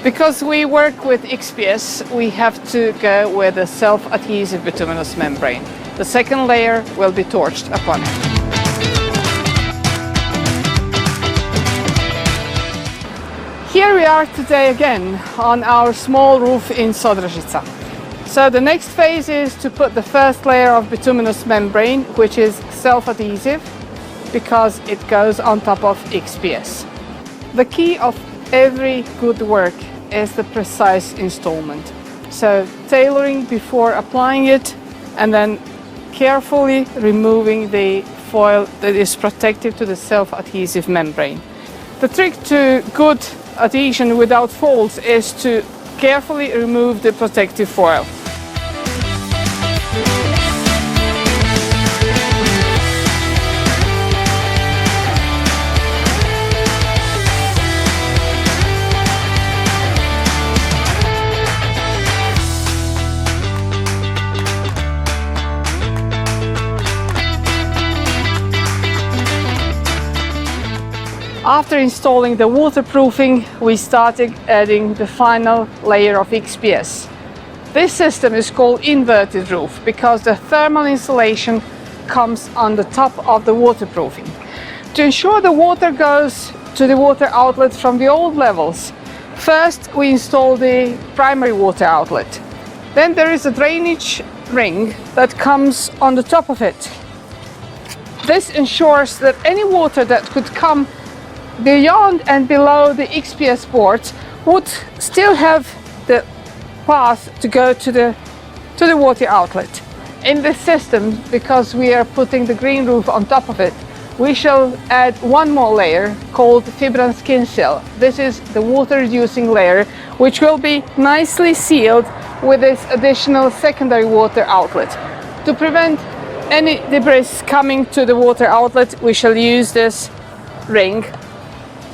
Because we work with XPS, we have to go with a self-adhesive bituminous membrane. The second layer will be torched upon it. Here we are today again on our small roof in Sodražica. So the next phase is to put the first layer of bituminous membrane, which is self-adhesive because it goes on top of XPS. The key of every good work is the precise installment. So tailoring before applying it and then carefully removing the foil that is protective to the self-adhesive membrane. The trick to good adhesion without faults is to carefully remove the protective foil. After installing the waterproofing, we started adding the final layer of XPS. This system is called inverted roof because the thermal insulation comes on the top of the waterproofing. To ensure the water goes to the water outlet from the old levels, first we install the primary water outlet. Then there is a drainage ring that comes on the top of it. This ensures that any water that could come beyond and below the XPS boards would still have the path to go to the water outlet. In this system, because we are putting the green roof on top of it, we shall add one more layer called Fibran Skin Seal. This is the water reducing layer, which will be nicely sealed with this additional secondary water outlet. To prevent any debris coming to the water outlet, we shall use this ring.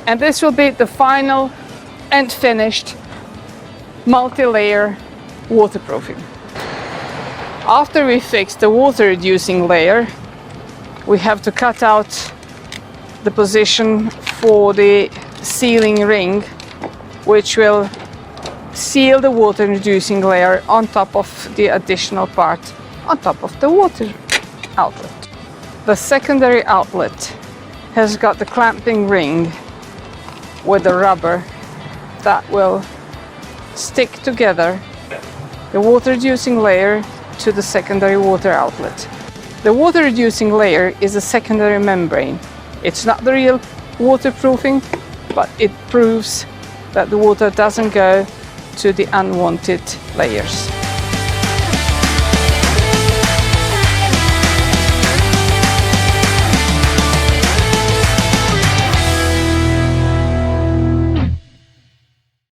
And this will be the final and finished multi-layer waterproofing. After we fix the water reducing layer, we have to cut out the position for the sealing ring, which will seal the water reducing layer on top of the additional part on top of the water outlet. The secondary outlet has got the clamping ring with the rubber that will stick together the water reducing layer to the secondary water outlet. The water reducing layer is a secondary membrane. It's not the real waterproofing, but it proves that the water doesn't go to the unwanted layers.